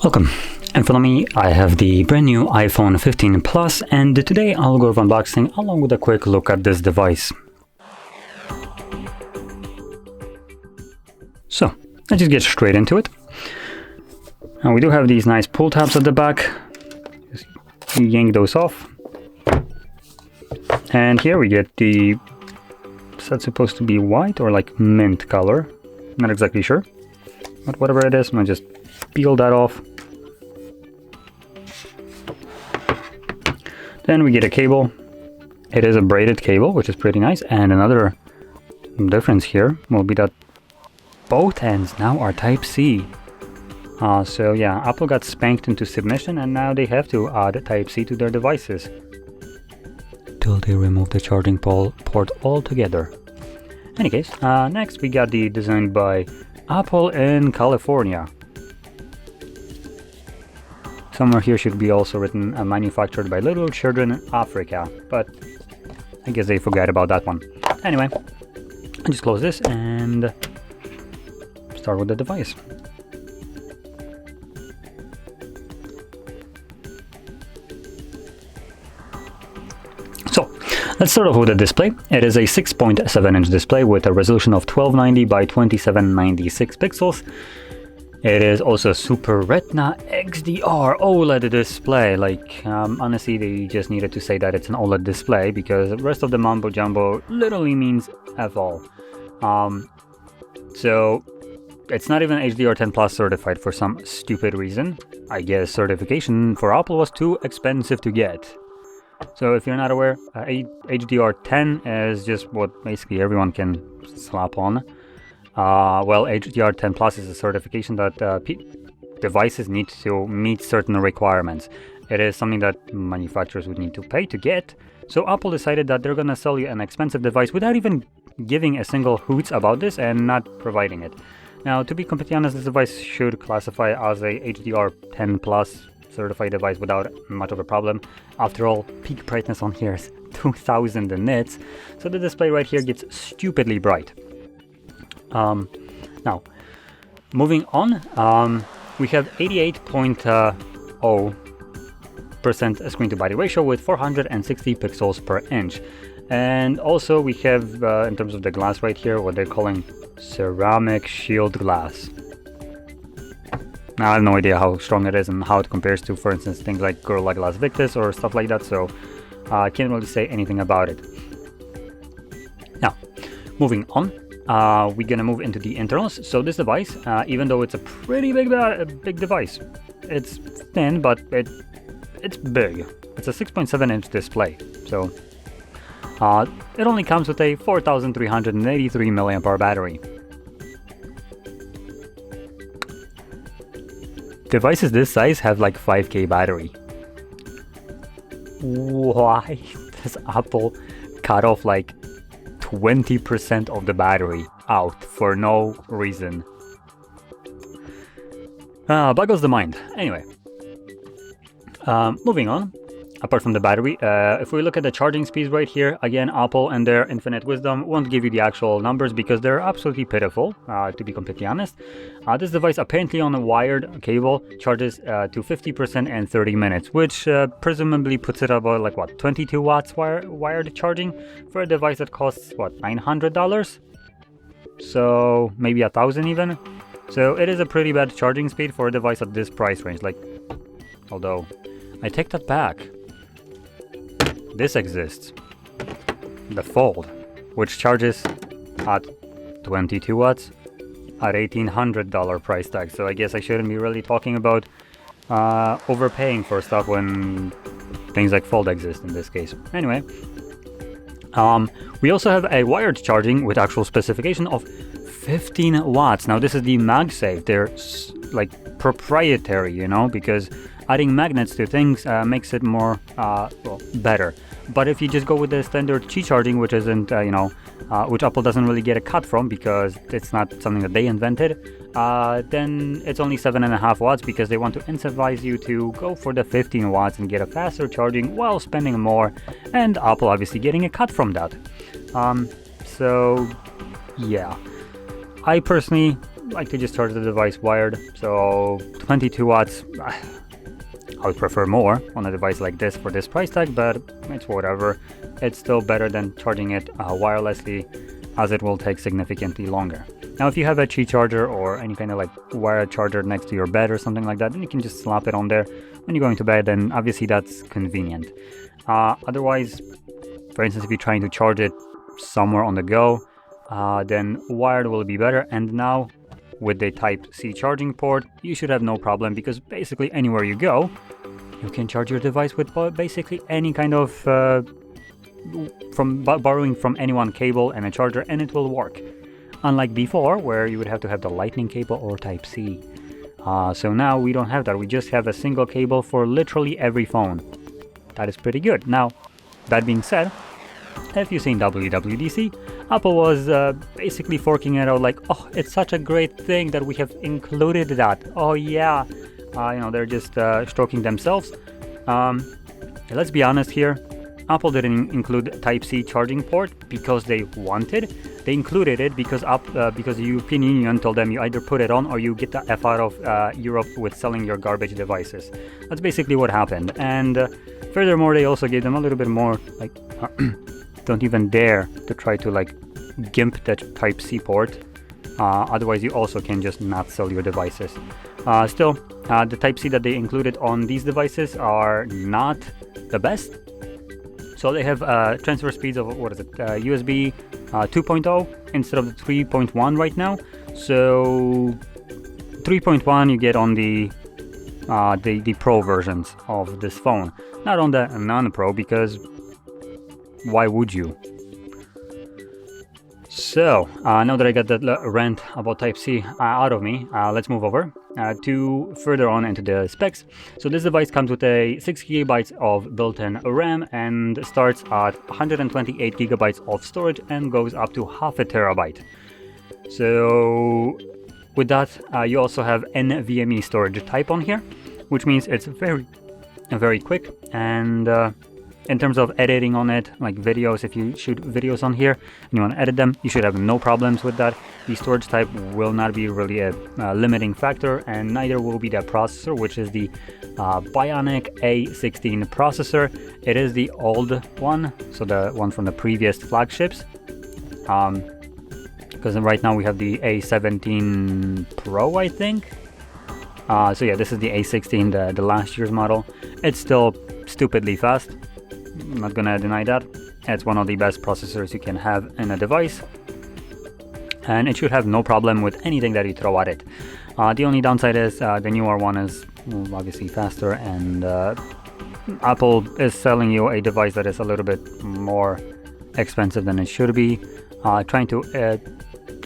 Welcome. In front of me I have the brand new iPhone 15 Plus, and today I'll go over unboxing along with a quick look at this device. So let's just get straight into it. Now we do have these nice pull tabs at the back. Just yank those off. And here we get the, is that supposed to be white or like mint color? Not exactly sure. But whatever it is, I'm gonna just peel that off. Then we get a cable. It is a braided cable, which is pretty nice. And another difference here will be that both ends now are Type-C. So yeah, Apple got spanked into submission, and now they have to add Type-C to their devices till they remove the charging port altogether. Any case, next we got the designed by Apple in California. Somewhere here should be also written manufactured by little children in Africa, but I guess they forgot about that one. Anyway, I just close this and start with the device. So let's start off with the display. It is a 6.7-inch display with a resolution of 1290 by 2796 pixels. It is also Super Retina XDR OLED display. Like, honestly, they just needed to say that it's an OLED display, because the rest of the mumbo jumbo literally means F all. So it's not even HDR10 Plus certified for some stupid reason. I guess certification for Apple was too expensive to get. So if you're not aware, HDR10 is just what basically everyone can slap on. Well, HDR10 Plus is a certification that devices need to meet certain requirements. It is something that manufacturers would need to pay to get. So Apple decided that they're gonna sell you an expensive device without even giving a single hoots about this and not providing it. Now, to be completely honest, this device should classify as a HDR10 Plus certified device without much of a problem. After all, peak brightness on here is 2000 nits, so the display right here gets stupidly bright. Now, moving on, we have 88.0% screen to body ratio with 460 pixels per inch. And also we have, in terms of the glass right here, what they're calling ceramic shield glass. Now, I have no idea how strong it is and how it compares to, for instance, things like Gorilla Glass Victus or stuff like that, so I can't really say anything about it. Now, moving on. We're gonna move into the internals. So this device, even though it's a pretty big device, it's thin, but it's big. It's a 6.7-inch display, so it only comes with a 4,383 milliampere battery. Devices this size have like 5K battery. Why does Apple cut off like 20% of the battery out for no reason? Boggles the mind. Anyway, moving on. Apart from the battery, if we look at the charging speeds right here, again, Apple and their infinite wisdom won't give you the actual numbers because they're absolutely pitiful, to be completely honest. This device, apparently on a wired cable, charges to 50% in 30 minutes, which presumably puts it about like what, 22 watts wired charging for a device that costs what, $900? So maybe 1,000 even. So it is a pretty bad charging speed for a device at this price range. Like, although I take that back. This exists, the Fold, which charges at 22 watts at $1,800 price tag. So I guess I shouldn't be really talking about overpaying for stuff when things like Fold exist in this case. Anyway, we also have a wired charging with actual specification of 15 watts. Now this is the MagSafe. They're like proprietary, you know, because adding magnets to things makes it more, well, better. But if you just go with the standard Qi charging, which isn't, which Apple doesn't really get a cut from because it's not something that they invented, then it's only 7.5 watts because they want to incentivize you to go for the 15 watts and get a faster charging while spending more, and Apple obviously getting a cut from that. So, yeah. I personally like to just charge the device wired, so 22 watts, I would prefer more on a device like this for this price tag, but it's whatever. It's still better than charging it wirelessly, as it will take significantly longer. Now, if you have a Qi charger or any kind of like wired charger next to your bed or something like that, then you can just slap it on there when you're going to bed, and obviously that's convenient. Otherwise, for instance, if you're trying to charge it somewhere on the go, then wired will be better. And now with the Type-C charging port, you should have no problem, because basically anywhere you go, you can charge your device with basically any kind of borrowing from anyone cable and a charger, and it will work. Unlike before, where you would have to have the lightning cable or Type-C. So now we don't have that. We just have a single cable for literally every phone. That is pretty good. Now, that being said, if you've seen WWDC, Apple was basically forking it out like, oh, it's such a great thing that we have included that. Oh yeah, they're just stroking themselves. Let's be honest here. Apple didn't include Type-C charging port because they wanted. They included it because the European Union told them you either put it on or you get the F out of Europe with selling your garbage devices. That's basically what happened. And furthermore, they also gave them a little bit more, like, don't even dare to try to like gimp that Type-C port. Otherwise, you also can just not sell your devices. Still, the Type-C that they included on these devices are not the best. So they have transfer speeds of, USB 2.0 instead of the 3.1 right now. So 3.1 you get on the Pro versions of this phone, not on the non-Pro, because why would you? So now that I got that rant about Type-C out of me, let's move over to further on into the specs. So this device comes with a 6 GB of built-in RAM and starts at 128 GB of storage and goes up to half a terabyte. So with that, you also have NVMe storage type on here, which means it's very quick. And in terms of editing on it, like videos, if you shoot videos on here and you want to edit them, you should have no problems with that. The storage type will not be really a limiting factor, and neither will be the processor, which is the Bionic A16 processor. It is the old one, so the one from the previous flagships. Because right now we have the A17 Pro, I think. So yeah, this is the A16, the last year's model. It's still stupidly fast. I'm not gonna deny that. It's one of the best processors you can have in a device, and it should have no problem with anything that you throw at it. The only downside is the newer one is obviously faster, and Apple is selling you a device that is a little bit more expensive than it should be, trying to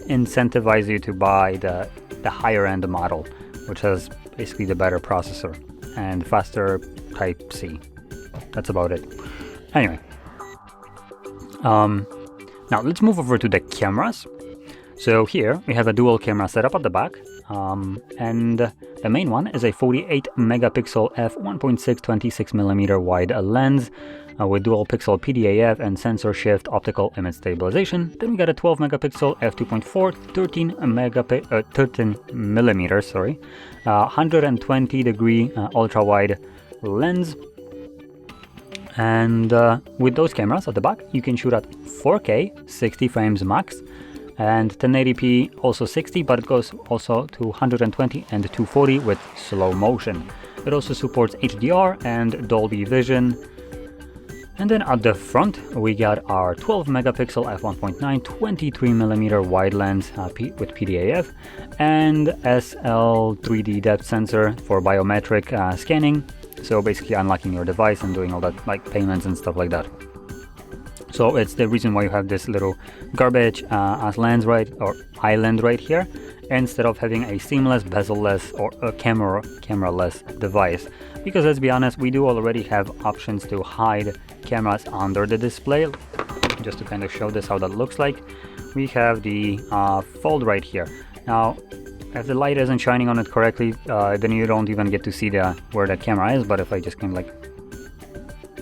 incentivize you to buy the higher end model, which has basically the better processor and faster Type-C. That's about it. Anyway, now let's move over to the cameras. So here we have a dual camera setup at the back, and the main one is a 48 megapixel f1.6 26mm wide lens with dual pixel PDAF and sensor shift optical image stabilization. Then we got a 12 megapixel f2.4 13mm 120 degree ultra wide lens. And with those cameras at the back, you can shoot at 4K 60 frames max, and 1080p also 60, but it goes also to 120 and 240 with slow motion. It also supports HDR and Dolby Vision. And then at the front, we got our 12 megapixel f1.9 23mm wide lens with PDAF and SL 3D depth sensor for biometric scanning. So basically unlocking your device and doing all that, like payments and stuff like that. So it's the reason why you have this little garbage as lens, right, or island right here, instead of having a seamless, bezel-less, or a camera-less device. Because let's be honest, we do already have options to hide cameras under the display. Just to kind of show this how that looks like, we have the fold right here. Now, if the light isn't shining on it correctly, then you don't even get to see where the camera is. But if I just kind of like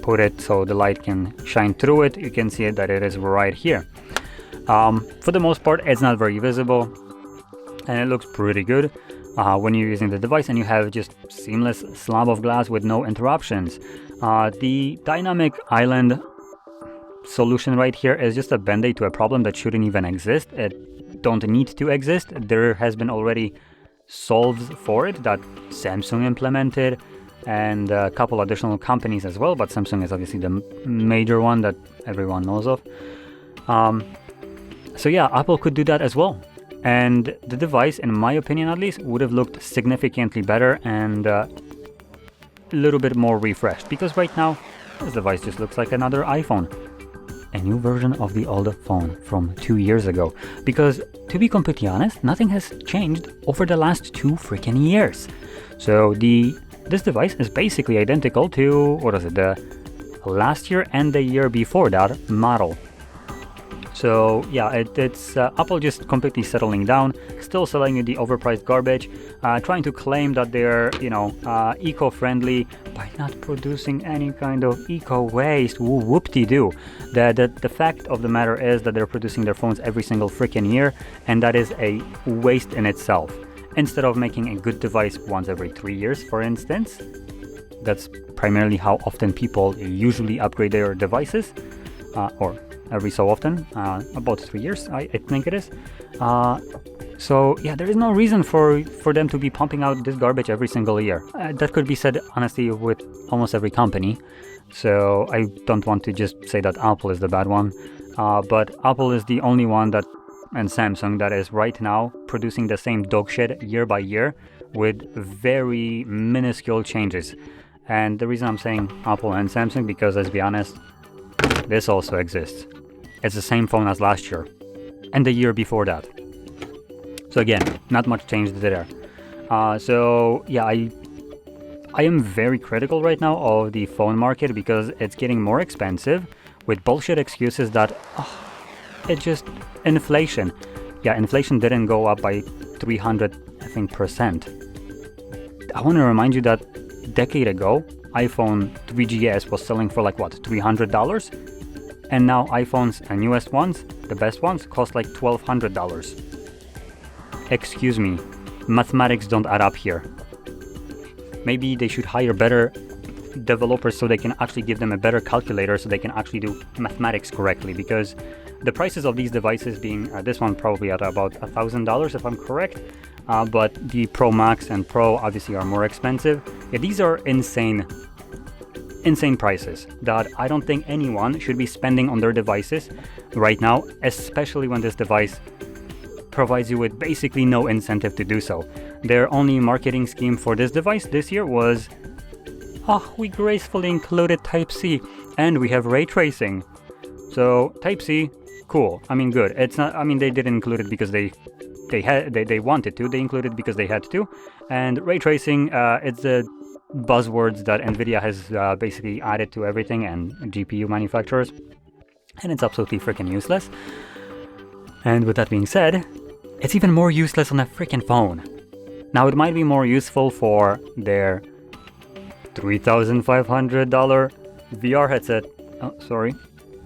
put it so the light can shine through it, you can see that it is right here. For the most part, it's not very visible. and it looks pretty good when you're using the device and you have just seamless slab of glass with no interruptions. The dynamic island solution right here is just a band-aid to a problem that shouldn't even exist. It don't need to exist. There has been already solves for it that Samsung implemented and a couple additional companies as well, but Samsung is obviously the major one that everyone knows of. So yeah, Apple could do that as well. And the device, in my opinion at least, would have looked significantly better and a little bit more refreshed, because right now this device just looks like another iPhone. A new version of the old phone from 2 years ago. Because, to be completely honest, nothing has changed over the last 2 freaking years. So this device is basically identical to, the last year and the year before that model. So yeah, it's Apple just completely settling down, still selling you the overpriced garbage, trying to claim that they're, eco-friendly by not producing any kind of eco-waste. Whoop-de-doo. The fact of the matter is that they're producing their phones every single freaking year, and that is a waste in itself. Instead of making a good device once every 3 years, for instance, that's primarily how often people usually upgrade their devices, or every so often, about 3 years, I think it is. So yeah, there is no reason for them to be pumping out this garbage every single year. That could be said honestly with almost every company. So I don't want to just say that Apple is the bad one, but Apple is the only one that, and Samsung, that is right now producing the same dog shit year by year with very minuscule changes. And the reason I'm saying Apple and Samsung, because let's be honest, this also exists. It's the same phone as last year and the year before that. So again, not much changed there. So yeah, I am very critical right now of the phone market because it's getting more expensive with bullshit excuses that it's just inflation. Yeah, inflation didn't go up by 300%. I want to remind you that a decade ago, iPhone 3GS was selling for like what, $300? And now iPhones and newest ones, the best ones, cost like $1,200. Excuse me, mathematics don't add up here. Maybe they should hire better developers so they can actually give them a better calculator so they can actually do mathematics correctly, because the prices of these devices being, this one probably at about $1,000 if I'm correct, but the Pro Max and Pro obviously are more expensive. Yeah, these are insane prices that I don't think anyone should be spending on their devices right now, especially when this device provides you with basically no incentive to do so. Their only marketing scheme for this device this year was, we gracefully included Type-C and we have ray tracing. So Type-C, cool. I mean, good. It's not, I mean, they didn't include it because they wanted to. They included it because they had to. And ray tracing, it's the buzzwords that Nvidia has basically added to everything and GPU manufacturers, and it's absolutely freaking useless. And with that being said, it's even more useless on a freaking phone. Now it might be more useful for their $3,500 VR headset,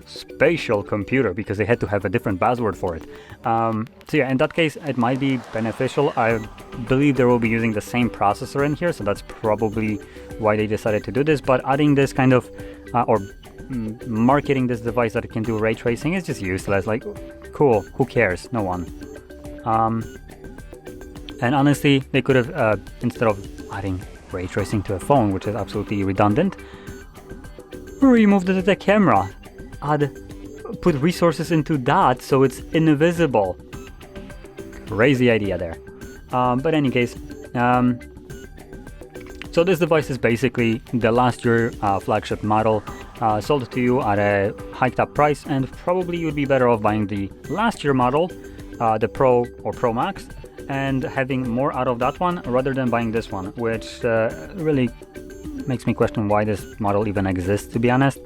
spatial computer, because they had to have a different buzzword for it. So yeah, in that case, it might be beneficial. I believe they will be using the same processor in here, so that's probably why they decided to do this. But adding this kind of, marketing this device that it can do ray tracing is just useless. Like, cool, who cares? No one. And honestly, they could have, instead of adding ray tracing to a phone, which is absolutely redundant, removed the camera. Put resources into that so it's invisible. Crazy idea there. But in any case, so this device is basically the last year flagship model, sold to you at a hiked up price, and probably you'd be better off buying the last year model, the Pro or Pro Max, and having more out of that one rather than buying this one, which really makes me question why this model even exists, to be honest.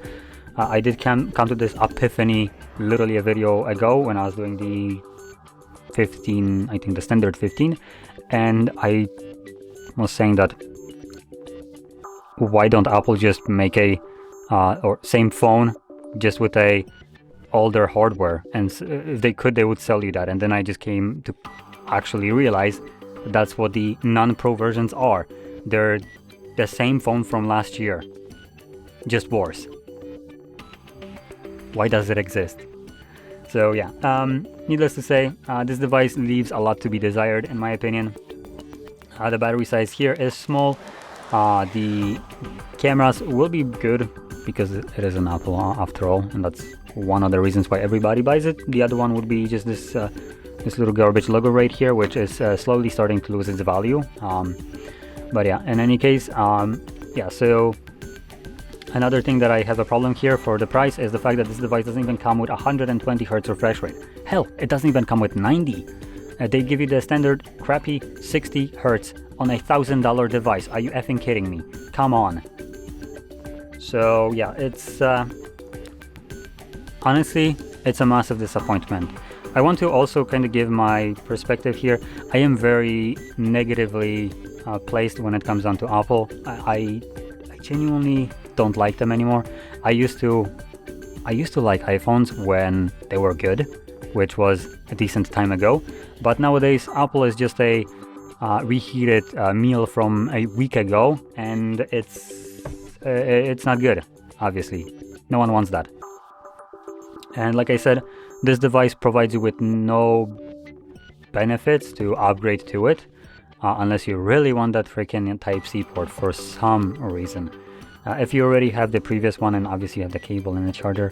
I did come to this epiphany literally a video ago when I was doing the 15, I think the standard 15, and I was saying that why don't Apple just make a or same phone just with a older hardware, and if they could, they would sell you that. And then I just came to actually realize that's what the non-pro versions are. They're the same phone from last year, just worse. Why does it exist? So yeah, needless to say, this device leaves a lot to be desired in my opinion. The battery size here is small. The cameras will be good because it is an Apple after all, and that's one of the reasons why everybody buys it. The other one would be just this little garbage logo right here, which is slowly starting to lose its value. But yeah, in any case, yeah, so another thing that I have a problem here for the price is the fact that this device doesn't even come with 120 Hz refresh rate. Hell, it doesn't even come with 90. They give you the standard crappy 60 Hz on a $1,000 device. Are you effing kidding me? Come on. So yeah, it's honestly, it's a massive disappointment. I want to also kind of give my perspective here. I am very negatively placed when it comes down to Apple. I genuinely don't like them anymore. I used to like iPhones when they were good, which was a decent time ago. But nowadays, Apple is just a reheated meal from a week ago, and it's not good. Obviously, no one wants that. And like I said, this device provides you with no benefits to upgrade to it, unless you really want that freaking Type-C port for some reason. If you already have the previous one and obviously have the cable and the charger,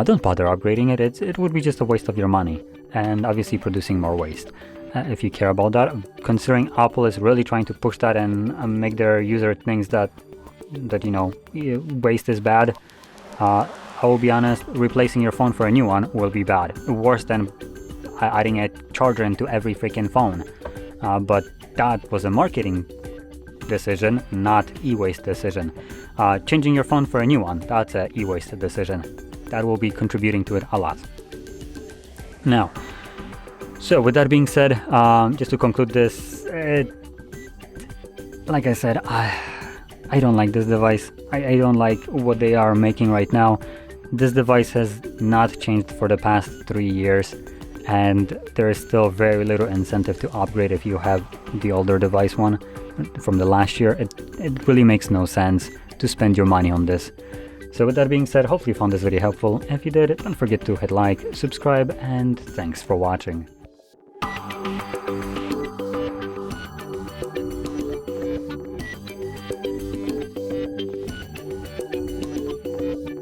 don't bother upgrading it. It would be just a waste of your money and obviously producing more waste. If you care about that, considering Apple is really trying to push that and make their user things that you know, waste is bad, I will be honest, replacing your phone for a new one will be bad. Worse than adding a charger into every freaking phone. But that was a marketing decision, not e-waste decision. Changing your phone for a new one, that's an e-waste decision. That will be contributing to it a lot. Now, so with that being said, just to conclude this, like I said, I don't like this device. I don't like what they are making right now. This device has not changed for the past 3 years, and there is still very little incentive to upgrade if you have the older device one from the last year. It really makes no sense to spend your money on this. So with that being said, hopefully you found this video helpful. If you did, don't forget to hit like, subscribe, and thanks for watching.